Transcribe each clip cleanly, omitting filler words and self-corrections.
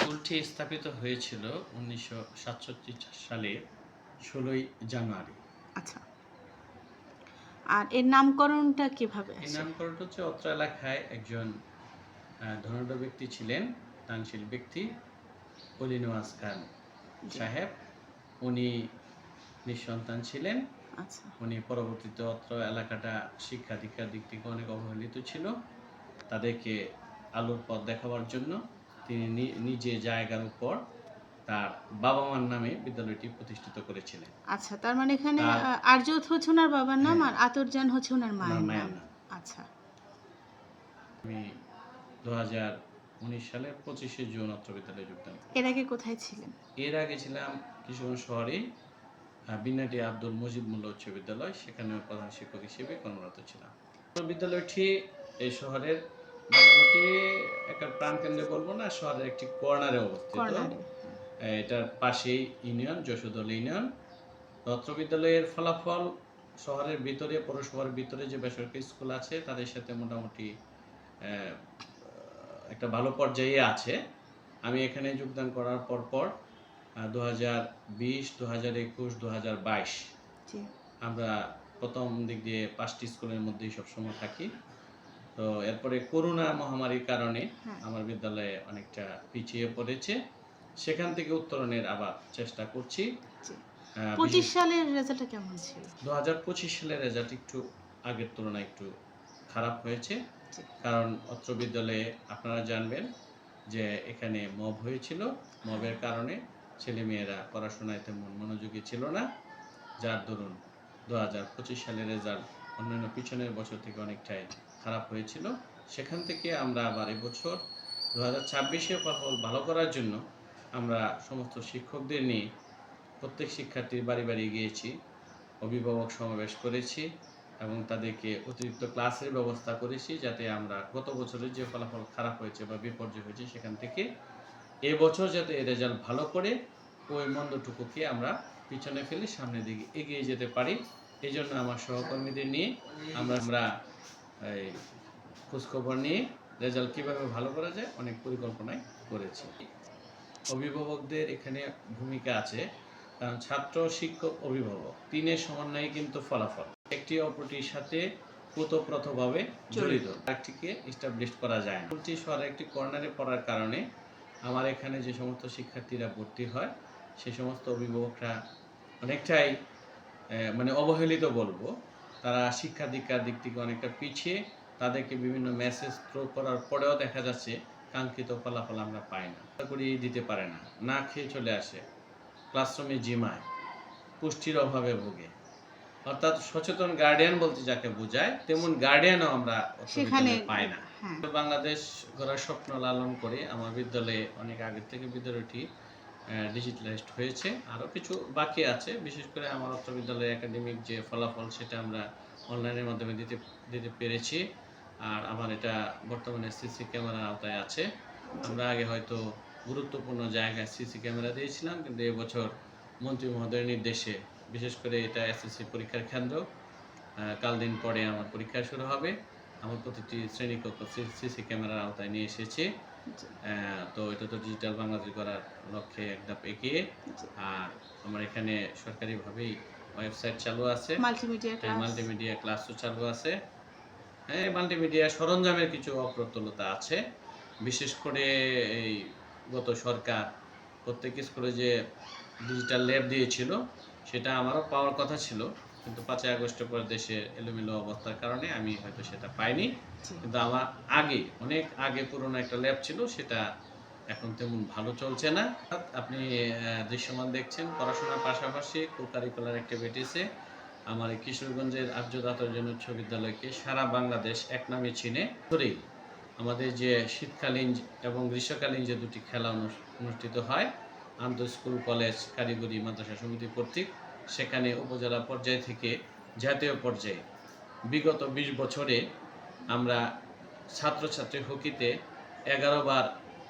স্কুলটি স্থাপিত হয়েছিল 1967 সালের 16ই জানুয়ারি। আচ্ছা। আর এর নামকরণটা কিভাবে এই আসে? নামকরণটা হচ্ছে অত্র এলাকায় একজন ধনাঢ্য ব্যক্তি ছিলেন, দানশীল ব্যক্তি অলি নওয়াজ খান সাহেব। উনি নিঃসন্তান ছিলেন। আচ্ছা। উনি পরবর্তীতে অত্র এলাকাটা শিক্ষা দীক্ষার দিক থেকে অনেক অবহেলিত ছিল। তাদেরকে আলোর পথ দেখাবার জন্য তিনি নিজে জায়গার উপর তার বাবা মার নামে বিদ্যালয়টি প্রতিষ্ঠিত করেছিলেন। আচ্ছা, তার মানে এখানে তার আরজত হচ্ছে ওনার বাবার নাম হ্যাঁ, আর আতরজান হচ্ছে ওনার ওনার মায়ের মায়ের নাম। নাম। আচ্ছা। আমি 2019 সালের 25শে জুন অত্র বিদ্যালয়ে যোগদান করি। এর আগে কোথায় ছিলেন? এর আগে ছিলাম কিশোরগঞ্জ শহরে বিনাটি আব্দুল মজিদ মোল্লা উচ্চ বিদ্যালয়, সেখানে প্রধান শিক্ষক হিসেবে কর্মরত ছিলাম। বিদ্যালয়টি এই শহরের মোটামুটি একটা প্রাণকেন্দ্রে বলবো না, শহরের একটি কর্নারে অবস্থিত। কর্নারে। এটার পাশেই ইউনিয়ন, যশোদল ইউনিয়ন। অত্র বিদ্যালয়ের ফলাফল শহরের ভিতরে, পৌরসভার ভিতরে যে বেসরকারি স্কুল আছে তাদের সাথে মোটামুটি একটা ভালো পর্যায়ে আছে। আমি এখানে যোগদান করার পর 2020, 2021, 2022 আমরা প্রথম দিক দিয়ে 5টি স্কুলের মধ্যেই সবসময় থাকি। তো এরপরে করোনা মহামারীর কারণে আমার বিদ্যালয়ে অনেকটা পিছিয়ে পড়েছে। সেখান থেকে উত্তরণের আবার চেষ্টা করছি। 25 সালের রেজাল্টটা কেমন ছিল? 2025 সালের রেজাল্ট একটু আগের তুলনায় একটু খারাপ হয়েছে। কারণ অত্র বিদ্যালয়ে আপনারা জানবেন যে এখানে মব হয়েছিল। মবের কারণে ছেলেমেয়েরা পড়াশোনায় তেমন মনোযোগী ছিল না, যার দরুন 2025 সালের রেজাল্ট অন্যান্য পিছনের বছর থেকে অনেকটাই খারাপ হয়েছিল। সেখান থেকে আমরা আবার এবছর 2026-এ ফলাফল ভালো করার জন্য আমরা সমস্ত শিক্ষকদের নিয়ে প্রত্যেক শিক্ষার্থীর বাড়ি বাড়ি গিয়েছি, অভিভাবক সমাবেশ করেছি এবং তাদেরকে অতিরিক্ত ক্লাসের ব্যবস্থা করেছি, যাতে আমরা গত বছরের যে ফলাফল খারাপ হয়েছে বা বিপর্যয় হয়েছে সেখান থেকে এবছর যাতে রেজাল্ট ভালো করে ওই মন্দটুকুকে আমরা পিছনে ফেলে সামনের দিকে এগিয়ে যেতে পারি। এই জন্য আমার সহকর্মীদের নিয়ে আমরা এই খোঁজখবর নিয়ে রেজাল্ট কীভাবে ভালো করা যায় অনেক পরিকল্পনাই করেছি। অভিভাবকদের এখানে ভূমিকা আছে, কারণ ছাত্র, শিক্ষক, অভিভাবক তিনের সমন্বয়ে কিন্তু ফলাফল একটি অপরটির সাথে ওতপ্রোতভাবে জড়িত। একটিকে এস্টাবলিশ করা যায় না। স্কুলটি শহরের একটি কর্নারে পড়ার কারণে আমার এখানে যে সমস্ত শিক্ষার্থীরা ভর্তি হয় সে সমস্ত অভিভাবকরা অনেকটাই মানে অবহেলিত বলবো। তারা শিক্ষা দীক্ষার দিক থেকে অনেকটা পিছিয়ে, তাদেরকে বিভিন্ন মেসেজ থ্রো করার পরেও দেখা যাচ্ছে কাঙ্ক্ষিত ফলাফল আমরা পাই না, করিয়ে দিতে পারে না, না খেয়ে চলে আসে, ক্লাসরুমে জিমায়, পুষ্টির অভাবে ভোগে। অর্থাৎ সচেতন গার্ডিয়ান বলতে যাকে বোঝায় তেমন গার্ডিয়ানও আমরা সেখানে পাই না। বাংলাদেশ গড়ার স্বপ্ন লালন করে আমার বিদ্যালয়ে অনেক আগে থেকে বিদ্যালয়টি ডিজিটালাইজড হয়েছে, আরও কিছু বাকি আছে। বিশেষ করে আমার অত্র বিদ্যালয়ের একাডেমিক যে ফলাফল সেটা আমরা অনলাইনের মাধ্যমে দিতে পেরেছি। আর আমার এটা বর্তমানে সিসি ক্যামেরার আওতায় আছে। আমরা আগে হয়তো গুরুত্বপূর্ণ জায়গায় সিসি ক্যামেরা দিয়েছিলাম, কিন্তু এবছর মন্ত্রী মহোদয়ের নির্দেশে, বিশেষ করে এটা এসএসসি পরীক্ষার কেন্দ্র, কাল দিন পরে আমার পরীক্ষা শুরু হবে, আমার প্রতিটি শ্রেণীকক্ষ সিসি ক্যামেরার আওতায় নিয়ে এসেছি। তো এটা তো ডিজিটাল বাংলাদেশ করার লক্ষ্যে এক ধাপ এগিয়ে। আর আমার এখানে সরকারিভাবেই ওয়েবসাইট চালু আছে, মাল্টিমিডিয়া ক্লাসও চালু আছে। হ্যাঁ, মাল্টিমিডিয়া সরঞ্জামের কিছু অপ্রতুলতা আছে। বিশেষ করে এই গত সরকার প্রত্যেক স্কুলে যে ডিজিটাল ল্যাব দিয়েছিল সেটা আমারও পাওয়ার কথা ছিল, কিন্তু 5ই আগস্টের পর দেশে এলোমেলো অবস্থার কারণে আমি হয়তো সেটা পাইনি। কিন্তু আমার অনেক আগে পুরনো একটা ল্যাব ছিল, সেটা এখন তেমন ভালো চলছে না। আপনি দৃশ্যমান দেখছেন, পড়াশোনার পাশাপাশি কো-কারিকুলার অ্যাক্টিভিটিসে আমার এই কিশোরগঞ্জের আর্যদাতর্জন উচ্চ বিদ্যালয়কে সারা বাংলাদেশ এক নামে চিনে। ধরেই আমাদের যে শীতকালীন এবং গ্রীষ্মকালীন যে দুটি খেলা অনুষ্ঠিত হয় আন্তঃ স্কুল কলেজ কারিগরি মাদ্রাসা সমিতি কর্তৃক, সেখানে উপজেলা পর্যায় থেকে জাতীয় পর্যায়ে বিগত 20 বছরে আমরা ছাত্রছাত্রী হকিতে 11 বার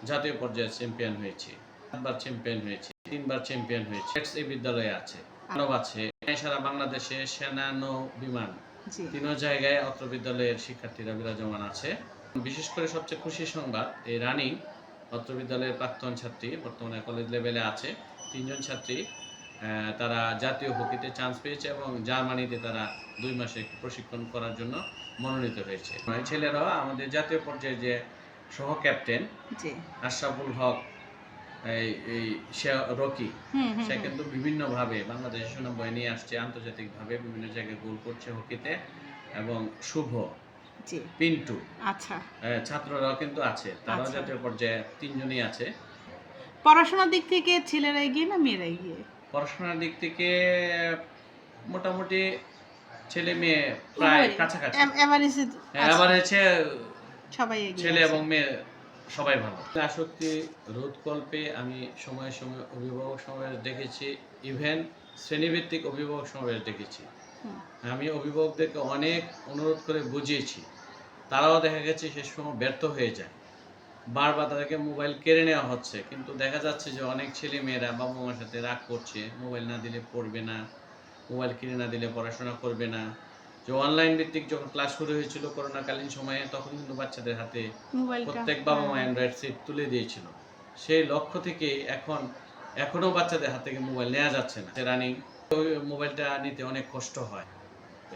জাতীয় পর্যায়ে চ্যাম্পিয়ন হয়েছি, 7 বার চ্যাম্পিয়ন হয়েছি, 3 বার চ্যাম্পিয়ন হয়েছি। এই বিদ্যালয়ে আছে, মানব আছে, সারা বাংলাদেশে সেনা, নৌ, বিমান 3 জায়গায় অত্র বিদ্যালয়ের শিক্ষার্থীরা বিরাজমান আছে। বিশেষ করে সবচেয়ে খুশির সংবাদ, এই রানিং অত্র বিদ্যালয়ের প্রাক্তন ছাত্রী, বর্তমানে কলেজ লেভেলে আছে। 3 জন ছাত্রী তারা জাতীয় হকিতে চান্স পেয়েছে এবং জার্মানিতে তারা 2 মাসে একটু প্রশিক্ষণ করার জন্য মনোনীত হয়েছে। ছেলেরাও আমাদের জাতীয় পর্যায়ে যে সহ ক্যাপ্টেন জি। আশরাফুল হক, এই সে রকি, সে কিন্তু বিভিন্নভাবে বাংলাদেশের সুনাম বয়ে নিয়ে আসছে, আন্তর্জাতিকভাবে বিভিন্ন জায়গায় গোল করছে হকিতে। এবং শুভ, জি। পিন্টু, আচ্ছা। ছাত্ররাও কিন্তু আছে, তারাও আচ্ছা। জাতীয় পর্যায়ে 3 জনই আছে। পড়াশোনার দিক থেকে ছেলেরা এগিয়ে না মেয়েরা এগিয়ে? পড়াশোনার দিক থেকে মোটামুটি ছেলে মেয়ে প্রায় কাছাকাছি। এভারেজে এভারেজে সবাই এগিয়ে ছেলে আছে। এবং মেয়ে সবাই ভালো। আসক্তি রোধকল্পে আমি সময়ে সময়ে অভিভাবক সমাবেশ দেখেছি, ইভেন শ্রেণীভিত্তিক অভিভাবক সমাবেশ দেখেছি। আমি অভিভাবকদেরকে অনেক অনুরোধ করে বুঝিয়েছি, তারাও দেখা গেছে সে সময় ব্যর্থ হয়ে যায়। বারবার তাদেরকে মোবাইল কেড়ে নেওয়া হচ্ছে, কিন্তু দেখা যাচ্ছে যে অনেক ছেলে মেয়েরা বাবা মার সাথে রাগ করছে, মোবাইল না দিলে পড়বে না, মোবাইল কিনে না দিলে পড়াশোনা করবে না। যে অনলাইন ভিত্তিক যখন ক্লাস শুরু হয়েছিল করোনাকালীন সময়ে, তখন কিন্তু বাচ্চাদের হাতে প্রত্যেক বাবা মা অ্যান্ড্রয়েড সেট তুলে দিয়েছিল। সেই লক্ষ্য থেকে এখনো বাচ্চাদের হাত থেকে মোবাইল নেওয়া যাচ্ছে না। রানিং মোবাইলটা নিতে অনেক কষ্ট হয়।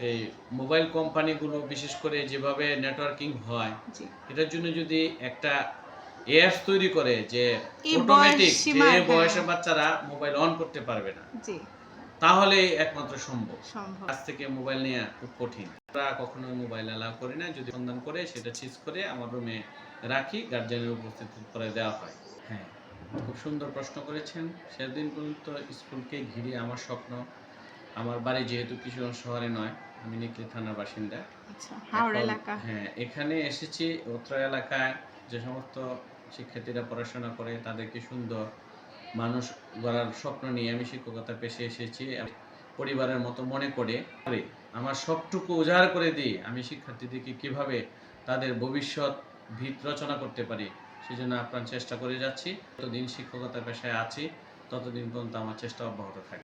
এই মোবাইল কোম্পানিগুলো বিশেষ করে যেভাবে নেটওয়ার্কিং হয়, এটার জন্য যদি একটা অ্যাপস তৈরি করে যে অটোমেটিক যে বয়সের বাচ্চারা মোবাইল অন করতে পারবে না, তাহলে একমাত্র সম্ভব। কাছ থেকে মোবাইল নেওয়া খুব কঠিন। আমরা কখনো মোবাইল অ্যালাউ করি না, যদি সন্ধান করে সেটা চিজ করে আমার রুমে রাখি, গার্জিয়ানের উপস্থিতি করে দেওয়া হয়। হ্যাঁ, খুব সুন্দর প্রশ্ন করেছেন। সেদিন পর্যন্ত স্কুলকে ঘিরে আমার স্বপ্ন। আমার বাড়ি যেহেতু কিশোরগঞ্জ শহরে নয়, আমি নিকলি থানার বাসিন্দা। হাওড়া এলাকা। হ্যাঁ, এখানে এসেছি উত্তরা এলাকায় যে সমস্ত শিক্ষার্থীরা পড়াশোনা করে তাদেরকে সুন্দর মানুষ গড়ার স্বপ্ন নিয়ে আমি শিক্ষকতা পেশে এসেছি। পরিবারের মতো মনে করে আমার সবটুকু উজাড় করে দিই আমি শিক্ষার্থীদেরকে কিভাবে তাদের ভবিষ্যৎ ভিত রচনা করতে পারি, সেজন্য আপ্রাণ চেষ্টা করে যাচ্ছি। যতদিন শিক্ষকতা পেশায় আছি ততদিন পর্যন্ত আমার চেষ্টা অব্যাহত থাকবে।